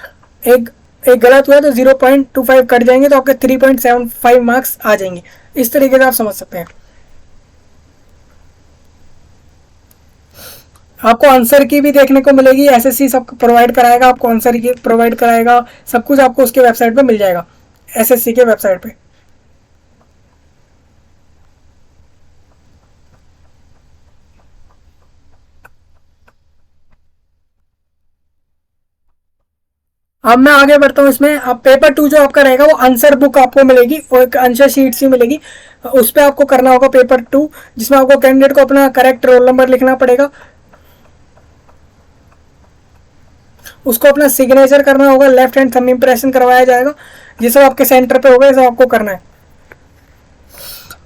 S1: एक गलत हुआ तो 0.25 कट जाएंगे तो आपके 3.75 मार्क्स आ जाएंगे। इस तरीके से आप समझ सकते हैं। आपको आंसर की भी देखने को मिलेगी, एसएससी सब प्रोवाइड कराएगा आपको, आंसर की प्रोवाइड कराएगा, सब कुछ आपको उसके वेबसाइट पे मिल जाएगा, एसएससी के वेबसाइट पे। अब मैं आगे बढ़ता हूँ इसमें। अब पेपर 2 जो आपका रहेगा वो आंसर बुक आपको मिलेगी और एक आंसर शीट सी मिलेगी, उस पर आपको करना होगा पेपर 2, जिसमें आपको कैंडिडेट को अपना करेक्ट रोल नंबर लिखना पड़ेगा, उसको अपना सिग्नेचर करना होगा, लेफ्ट हैंड थंब इंप्रेशन करवाया जाएगा, ये सब आपके सेंटर पे होगा, ये सब आपको करना है।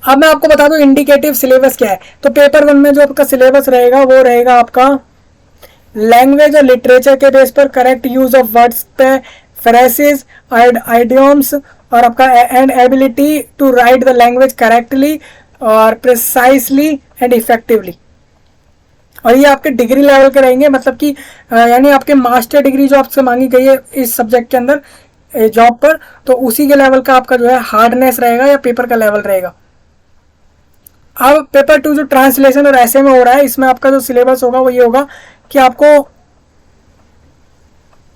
S1: अब मैं आपको बता दूं इंडिकेटिव सिलेबस क्या है। तो पेपर 1 में जो आपका सिलेबस रहेगा वो रहेगा आपका लैंग्वेज और लिटरेचर के बेस पर करेक्ट यूज ऑफ वर्ड्स पे, फ्रेसेस, आइडियम्स, और आपका and ability to write the language correctly और प्रिसाइसली एंड इफेक्टिवली। और ये आपके डिग्री लेवल के रहेंगे, मतलब कि यानी आपके मास्टर डिग्री जो आपसे मांगी गई है इस सब्जेक्ट के अंदर जॉब पर, तो उसी के लेवल का आपका जो है हार्डनेस रहेगा या पेपर का लेवल रहेगा। अब पेपर 2 जो ट्रांसलेशन और ऐसे में हो रहा है, इसमें आपका जो सिलेबस होगा वो ये होगा कि आपको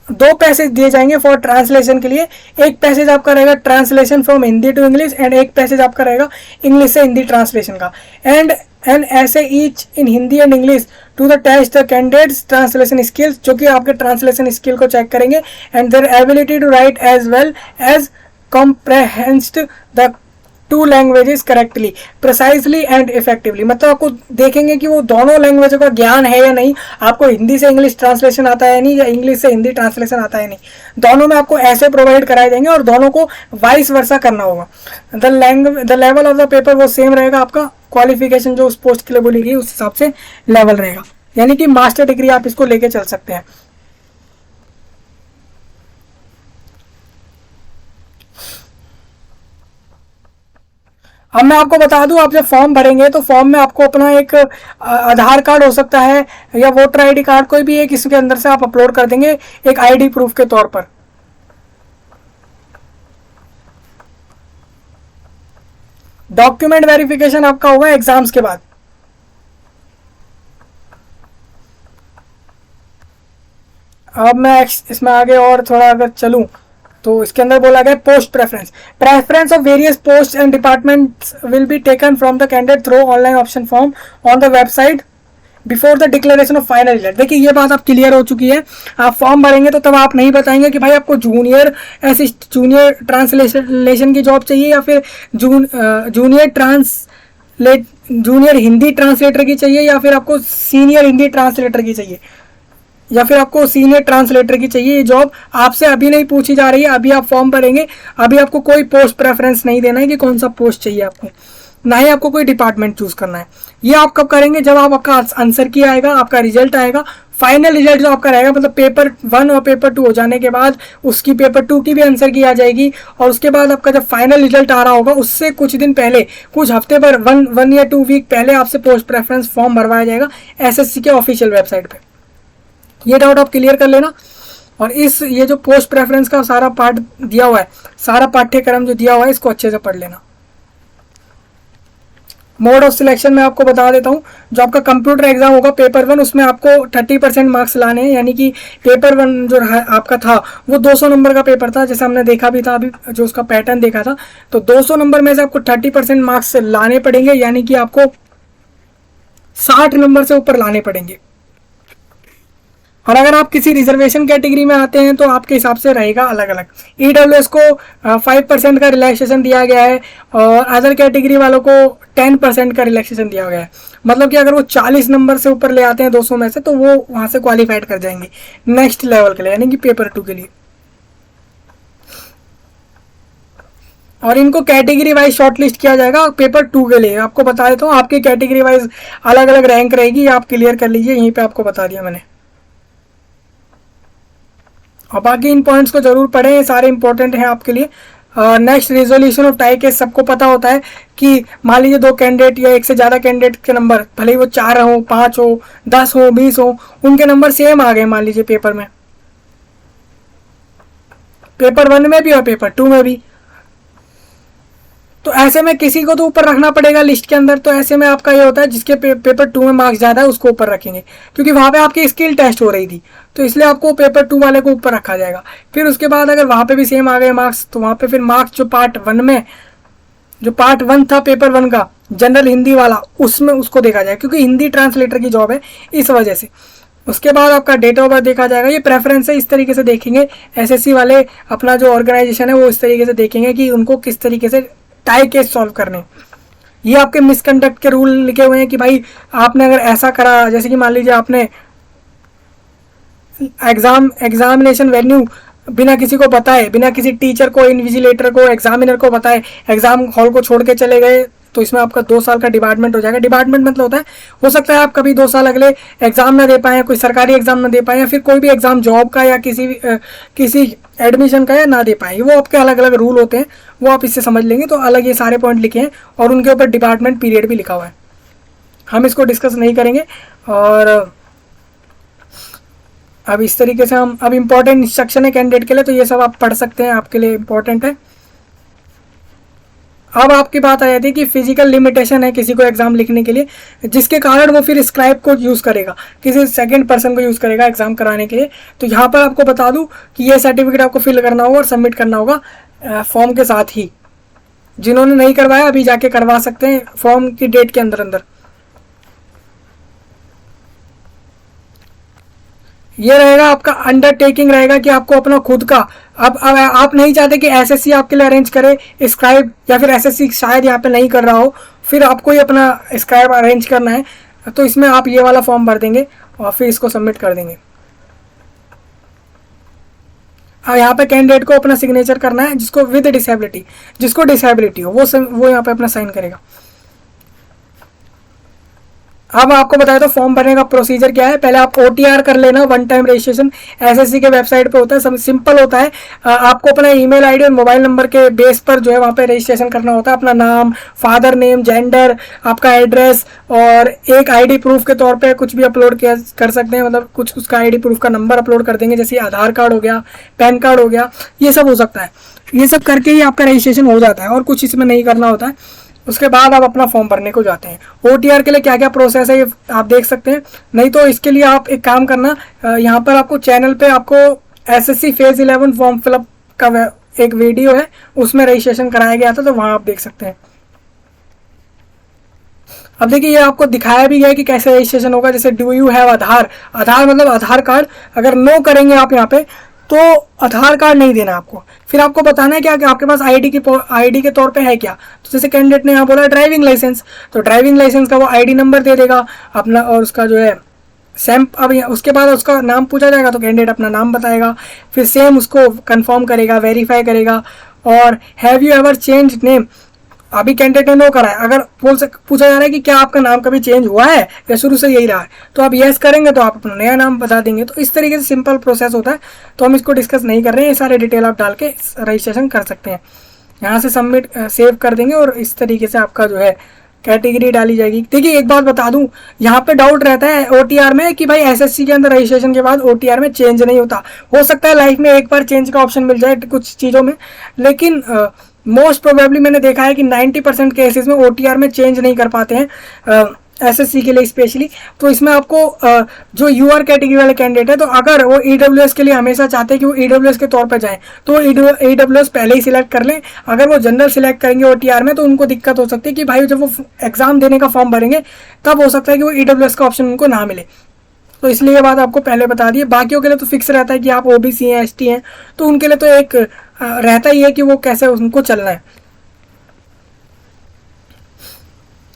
S1: 2 पैसेज दिए जाएंगे फॉर ट्रांसलेशन के लिए। एक पैसेज आपका रहेगा translation from Hindi to English, and एक पैसेज आपका रहेगा इंग्लिश से हिंदी ट्रांसलेशन का। एंड ऐसे each in Hindi and English to the test the candidates translation skills, जो कि आपके ट्रांसलेशन स्किल को चेक करेंगे, and their ability to write as well as comprehensed the 2 languages correctly, precisely and effectively. मतलब आपको देखेंगे कि वो दोनों लैंग्वेजों का ज्ञान है या नहीं, आपको हिंदी से इंग्लिश ट्रांसलेशन आता है नहीं, या इंग्लिश से हिंदी ट्रांसलेशन आता है नहीं। दोनों में आपको ऐसे प्रोवाइड कराए जाएंगे और दोनों को वाइस वर्सा करना होगा। The level of the paper वो सेम रहेगा, आपका क्वालिफिकेशन जो उस पोस्ट के लिए बोली गई उस हिसाब से लेवल रहेगा, यानी कि मास्टर डिग्री आप इसको लेके चल सकते हैं। अब मैं आपको बता दूं, आप जब फॉर्म भरेंगे तो फॉर्म में आपको अपना एक आधार कार्ड हो सकता है या वोटर आईडी कार्ड, कोई भी एक इसके अंदर से आप अपलोड कर देंगे एक आईडी प्रूफ के तौर पर। डॉक्यूमेंट वेरिफिकेशन आपका होगा एग्जाम्स के बाद। अब मैं इसमें आगे और थोड़ा अगर चलूं तो इसके अंदर बोला गया post preference of various post and departments will be taken from the candidate through online option form on the website before the declaration of final result. देखिए ये बात आप क्लियर हो चुकी है। आप फॉर्म भरेंगे तो तब आप नहीं बताएंगे कि भाई आपको जूनियर ट्रांसलेशन की जॉब चाहिए या फिर जूनियर हिंदी ट्रांसलेटर की चाहिए या फिर आपको सीनियर हिंदी ट्रांसलेटर की चाहिए या फिर आपको सीनियर ट्रांसलेटर की चाहिए। ये जॉब आपसे अभी नहीं पूछी जा रही है, अभी आप फॉर्म भरेंगे, अभी आपको कोई पोस्ट प्रेफरेंस नहीं देना है कि कौन सा पोस्ट चाहिए आपको, ना ही आपको कोई डिपार्टमेंट चूज करना है। ये आप कब करेंगे, जब आपका आंसर की आएगा, आपका रिजल्ट आएगा, फाइनल रिजल्ट जो आपका रहेगा, मतलब पेपर 1 और पेपर 2 हो जाने के बाद उसकी पेपर 2 की भी आंसर की आ जाएगी, और उसके बाद आपका जब फाइनल रिजल्ट आ रहा होगा उससे कुछ दिन पहले, कुछ हफ्ते पर, 1 या 2 वीक पहले आपसे पोस्ट प्रेफरेंस फॉर्म भरवाया जाएगा एसएससी के ऑफिशियल वेबसाइट पे। ये डाउट आप क्लियर कर लेना। और ये जो पोस्ट प्रेफरेंस का सारा पार्ट दिया हुआ है, सारा पाठ्यक्रम जो दिया हुआ है, इसको अच्छे से पढ़ लेना। मोड ऑफ सिलेक्शन मैं आपको बता देता हूँ। जो आपका कंप्यूटर एग्जाम होगा पेपर 1, उसमें आपको 30% मार्क्स लाने हैं, यानी कि पेपर 1 जो आपका था वो 200 नंबर का पेपर था, जैसे हमने देखा भी था अभी जो उसका पैटर्न देखा था। तो 200 नंबर में से आपको 30% मार्क्स लाने पड़ेंगे, यानी कि आपको 60 नंबर से ऊपर लाने पड़ेंगे। और अगर आप किसी रिजर्वेशन कैटेगरी में आते हैं तो आपके हिसाब से रहेगा अलग अलग। EWS को 5% का रिलैक्सेशन दिया गया है और अदर कैटेगरी वालों को 10% का रिलैक्सेशन दिया गया है। मतलब कि अगर वो 40 नंबर से ऊपर ले आते हैं 200 में से, तो वो वहाँ से क्वालिफाइड कर जाएंगे नेक्स्ट लेवल के लिए, यानी कि पेपर 2 के लिए। और इनको कैटेगरी वाइज शॉर्टलिस्ट किया जाएगा पेपर 2 के लिए। आपको बता देता हूँ, आपकी कैटेगरी वाइज अलग अलग रैंक रहेगी, आप क्लियर कर लीजिए, यहीं पे आपको बता दिया मैंने। और बाकी इन पॉइंट्स को जरूर पढ़ें, ये सारे इंपॉर्टेंट हैं आपके लिए। Next resolution of tie case, सबको पता होता है कि मान लीजिए 2 कैंडिडेट या एक से ज़्यादा कैंडिडेट के नंबर, भले ही वो 4 हो, 5 हो, 10 हो, 20 हो, उनके नंबर सेम आ गए मान लीजिए पेपर में, पेपर 1 में भी और पेपर 2 में भी। तो ऐसे में किसी को तो ऊपर रखना पड़ेगा लिस्ट के अंदर। तो ऐसे में आपका ये होता है जिसके पेपर 2 में मार्क्स ज़्यादा है उसको ऊपर रखेंगे, क्योंकि वहाँ पे आपकी स्किल टेस्ट हो रही थी, तो इसलिए आपको पेपर 2 वाले को ऊपर रखा जाएगा। फिर उसके बाद अगर वहाँ पे भी सेम आ गए मार्क्स, तो वहाँ पे फिर मार्क्स जो पार्ट 1 में, जो पार्ट 1 था पेपर 1 का जनरल हिंदी वाला, उसमें उसको देखा जाएगा, क्योंकि हिंदी ट्रांसलेटर की जॉब है इस वजह से। उसके बाद आपका डेट ऑफ बर्थ देखा जाएगा। ये प्रेफरेंस है, इस तरीके से देखेंगे। एसएससी वाले अपना जो ऑर्गेनाइजेशन है वो इस तरीके से देखेंगे कि उनको किस तरीके से टाई केस सॉल्व करने। ये आपके मिसकंडक्ट के रूल लिखे हुए हैं कि भाई आपने अगर ऐसा करा, जैसे कि मान लीजिए आपने एग्जामिनेशन वेन्यू बिना किसी को बताए, बिना किसी टीचर को, इन्विजिलेटर को, एग्जामिनर को बताए एग्जाम हॉल को छोड़ के चले गए, तो इसमें आपका 2 साल का डिपार्टमेंट हो जाएगा। डिपार्टमेंट मतलब होता है, हो सकता है आप कभी 2 साल अगले एग्जाम ना दे पाए, कोई सरकारी एग्जाम ना दे पाए, या फिर कोई भी एग्जाम जॉब का या किसी एडमिशन का या ना दे पाए। वो आपके अलग अलग रूल होते हैं, वो आप इससे समझ लेंगे। तो अलग ये सारे पॉइंट लिखे हैं और उनके ऊपर डिपार्टमेंट पीरियड भी लिखा हुआ है। हम इसको डिस्कस नहीं करेंगे। और अब इस तरीके से हम, अब इम्पोर्टेंट इंस्ट्रक्शन है कैंडिडेट के लिए, तो ये सब आप पढ़ सकते हैं, आपके लिए इम्पोर्टेंट है। अब आपकी बात आ जाती है कि फिजिकल लिमिटेशन है किसी को एग्जाम लिखने के लिए, जिसके कारण वो फिर स्क्राइब को यूज़ करेगा, किसी सेकंड पर्सन को यूज़ करेगा एग्जाम कराने के लिए। तो यहाँ पर आपको बता दूँ कि ये सर्टिफिकेट आपको फिल करना होगा और सबमिट करना होगा फॉर्म के साथ ही। जिन्होंने नहीं करवाया अभी जाके करवा सकते हैं फॉर्म की डेट के अंदर अंदर। ये रहेगा आपका अंडरटेकिंग रहेगा कि आपको अपना खुद का, अब आप नहीं चाहते कि एसएससी आपके लिए अरेंज करे स्क्राइब, या फिर एसएससी शायद यहाँ पे नहीं कर रहा हो, फिर आपको ही अपना स्क्राइब अरेंज करना है। तो इसमें आप ये वाला फॉर्म भर देंगे और फिर इसको सबमिट कर देंगे। अब यहाँ पे कैंडिडेट को अपना सिग्नेचर करना है, जिसको विद डिसेबिलिटी, जिसको डिसेबिलिटी हो वो यहाँ पे अपना साइन करेगा। अब आपको बताया तो फॉर्म भरने का प्रोसीजर क्या है। पहले आप OTR कर लेना, 1 टाइम रजिस्ट्रेशन एसएससी के वेबसाइट पे होता है, सब सिंपल होता है। आपको अपना ईमेल आईडी और मोबाइल नंबर के बेस पर जो है वहाँ पे रजिस्ट्रेशन करना होता है। अपना नाम, फादर नेम, जेंडर, आपका एड्रेस और एक आईडी प्रूफ के तौर पे कुछ भी अपलोड कर सकते हैं, मतलब कुछ उसका आईडी प्रूफ का नंबर अपलोड कर देंगे, जैसे आधार कार्ड हो गया, पैन कार्ड हो गया, ये सब हो सकता है। ये सब करके ही आपका रजिस्ट्रेशन हो जाता है और कुछ इसमें नहीं करना होता है। उसके बाद आप अपना फॉर्म भरने को जाते हैं। OTR के लिए क्या क्या प्रोसेस है ये आप देख सकते हैं। नहीं तो इसके लिए आप एक काम करना, यहाँ पर आपको चैनल पे आपको SSC फेज 11 फॉर्म फिलअप का एक वीडियो है, उसमें रजिस्ट्रेशन कराया गया था, तो वहाँ आप देख सकते हैं। अब देखिए ये आपको दिखाया भी गया कि कैसे रजिस्ट्रेशन होगा। जैसे डू यू हैव आधार, आधार मतलब आधार कार्ड, अगर नो करेंगे आप यहाँ पे तो आधार कार्ड नहीं देना आपको। फिर आपको बताना है क्या कि आपके पास आईडी के तौर पे है क्या। तो जैसे कैंडिडेट ने यहाँ बोला ड्राइविंग लाइसेंस, तो ड्राइविंग लाइसेंस का वो आईडी नंबर दे देगा अपना, और उसका जो है सेम, अब उसके बाद उसका नाम पूछा जाएगा तो कैंडिडेट अपना नाम बताएगा, फिर सेम उसको कंफर्म करेगा, वेरीफाई करेगा। और have you ever change name, अभी कैंडिडेट ने नो करा है, अगर पूछा जा रहा है कि क्या आपका नाम कभी चेंज हुआ है या शुरू से यही रहा है, तो आप यस करेंगे तो आप अपना नया नाम बता देंगे। तो इस तरीके से सिंपल प्रोसेस होता है, तो हम इसको डिस्कस नहीं कर रहे हैं। ये सारे डिटेल आप डाल के रजिस्ट्रेशन कर सकते हैं। यहाँ से सबमिट सेव कर देंगे और इस तरीके से आपका जो है कैटेगरी डाली जाएगी। देखिए एक बात बता दूं, यहाँ पे डाउट रहता है OTR में कि भाई SSC के अंदर रजिस्ट्रेशन के बाद OTR में चेंज नहीं होता। हो सकता है लाइफ में एक बार चेंज का ऑप्शन मिल जाए कुछ चीज़ों में, लेकिन मोस्ट प्रोबेबली मैंने देखा है कि 90% केसेस में OTR में चेंज नहीं कर पाते हैं SSC के लिए स्पेशली। तो इसमें आपको जो UR कैटेगरी वाले कैंडिडेट है, तो अगर वो EWS के लिए हमेशा चाहते हैं कि वो EWS के तौर पर जाएं, तो EWS पहले ही सिलेक्ट कर लें। अगर वो जनरल सिलेक्ट करेंगे OTR में, तो उनको दिक्कत हो सकती है कि भाई जब वो एग्जाम देने का फॉर्म भरेंगे तब हो सकता है कि वो EWS का ऑप्शन उनको ना मिले। तो इसलिए ये बात आपको पहले बता दी। बाकियों के लिए तो फिक्स रहता है कि आप OBC हैं, ST हैं, तो उनके लिए तो एक रहता ही है कि वो कैसे उनको चलना है।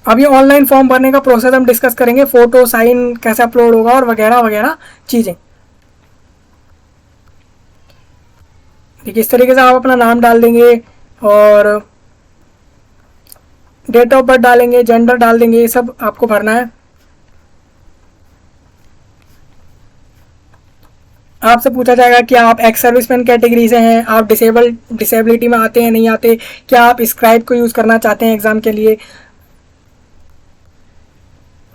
S1: अब ये ऑनलाइन फॉर्म भरने का प्रोसेस हम डिस्कस करेंगे, फोटो साइन कैसे अपलोड होगा और वगैरह वगैरह चीज़ें। देखिए इस तरीके से आप अपना नाम डाल देंगे और डेट ऑफ बर्थ डालेंगे, जेंडर डाल देंगे, ये सब आपको भरना है। आपसे पूछा जाएगा कि आप एक्स सर्विसमैन कैटेगरी से हैं, आप डिसेबिलिटी में आते हैं नहीं आते, क्या आप स्क्राइब को यूज़ करना चाहते हैं एग्ज़ाम के लिए,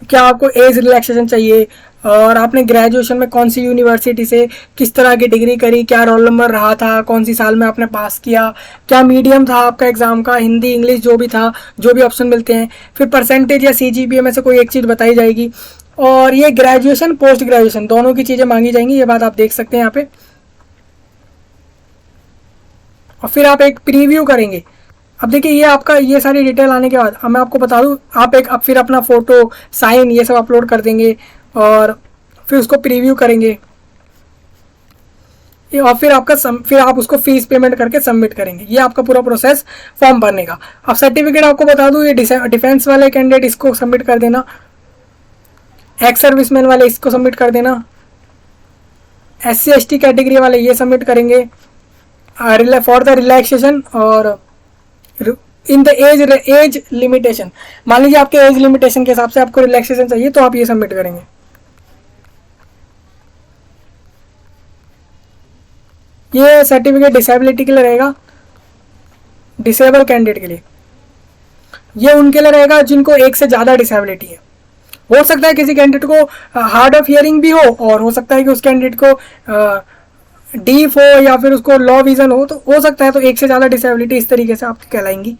S1: क्या आपको एज रिलैक्सेशन चाहिए, और आपने ग्रेजुएशन में कौन सी यूनिवर्सिटी से किस तरह की डिग्री करी, क्या रोल नंबर रहा था, कौन सी साल में आपने पास किया, क्या मीडियम था आपका एग्ज़ाम का, हिंदी इंग्लिश जो भी था, जो भी ऑप्शन मिलते हैं। फिर परसेंटेज या CGPA में से कोई एक चीज़ बताई जाएगी। और ये ग्रेजुएशन पोस्ट ग्रेजुएशन दोनों की चीज़ें मांगी जाएंगी, ये बात आप देख सकते हैं यहाँ पे। और फिर आप एक प्रीव्यू करेंगे। अब देखिए ये आपका ये सारी डिटेल आने के बाद अब मैं आपको बता दूं, आप एक अब फिर अपना फ़ोटो साइन ये सब अपलोड कर देंगे और फिर उसको प्रीव्यू करेंगे। और फिर फिर आप उसको फीस पेमेंट करके सबमिट करेंगे। ये आपका पूरा प्रोसेस फॉर्म भरने का। अब सर्टिफिकेट आपको बता दूं, ये डिफेंस वाले कैंडिडेट इसको सबमिट कर देना, एक्स सर्विसमैन वाले इसको सबमिट कर देना, SC ST कैटेगरी वाले ये सबमिट करेंगे फॉर द रिलैक्सेशन। और इन द एज लिमिटेशन, मान लीजिए आपके एज लिमिटेशन के हिसाब से आपको रिलैक्सेशन चाहिए तो आप ये सबमिट करेंगे। ये सर्टिफिकेट डिसेबिलिटी के लिए रहेगा, डिसेबल कैंडिडेट के लिए। ये उनके लिए रहेगा जिनको एक से ज़्यादा डिसेबिलिटी है। हो सकता है किसी कैंडिडेट को हार्ड ऑफ हियरिंग भी हो, और हो सकता है कि उस कैंडिडेट को डीफ हो या फिर उसको लो विजन हो, तो हो सकता है। तो एक से ज़्यादा डिसेबिलिटी इस तरीके से आपकी कहलाएंगी।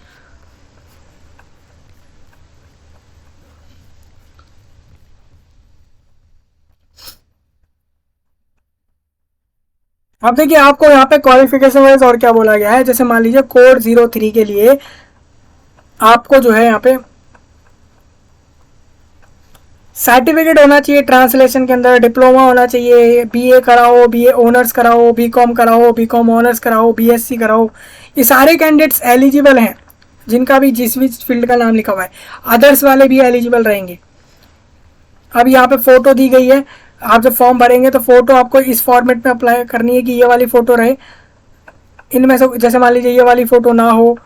S1: अब देखिए आपको यहाँ पे क्वालिफिकेशन वाइज और क्या बोला गया है। जैसे मान लीजिए कोड 03 के लिए आपको जो है यहाँ पे सर्टिफिकेट होना चाहिए, ट्रांसलेशन के अंदर डिप्लोमा होना चाहिए, BA कराओ, BA ऑनर्स कराओ, BCom कराओ, BCom ऑनर्स कराओ, BSc कराओ। ये सारे कैंडिडेट्स एलिजिबल हैं जिनका भी जिस भी फील्ड का नाम लिखा हुआ है। अदर्स वाले भी एलिजिबल रहेंगे। अब यहाँ पे फ़ोटो दी गई है, आप जब फॉर्म भरेंगे तो फ़ोटो आपको इस फॉर्मेट में अप्लाई करनी है कि ये वाली फ़ोटो रहे। इनमें से जैसे मान लीजिए ये वाली फ़ोटो ना हो,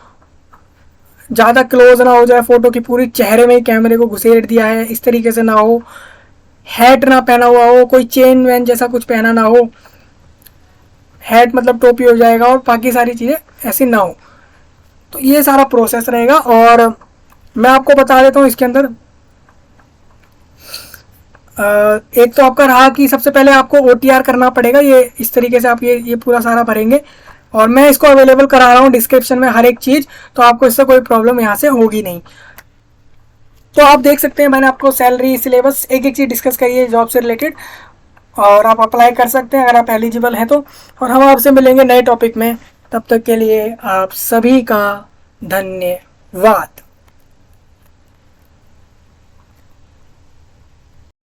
S1: ज़्यादा क्लोज ना हो जाए, फ़ोटो की पूरी चेहरे में ही कैमरे को घुसेड़ दिया है इस तरीके से ना हो, हैट ना पहना हुआ हो, कोई चेन वैन जैसा कुछ पहना ना हो, हैट मतलब टोपी हो जाएगा, और बाकी सारी चीज़ें ऐसी ना हो। तो ये सारा प्रोसेस रहेगा। और मैं आपको बता देता हूँ इसके अंदर एक तो आपका रहा कि सबसे पहले आपको OTR करना पड़ेगा। ये इस तरीके से आप ये पूरा सारा भरेंगे, और मैं इसको अवेलेबल करा रहा हूँ डिस्क्रिप्शन में हर एक चीज़, तो आपको इससे कोई प्रॉब्लम यहाँ से होगी नहीं। तो आप देख सकते हैं मैंने आपको सैलरी सिलेबस एक एक चीज़ डिस्कस करी है जॉब से रिलेटेड, और आप अप्लाई कर सकते हैं अगर आप एलिजिबल हैं तो। और हम आपसे मिलेंगे नए टॉपिक में, तब तक के लिए आप सभी का धन्यवाद।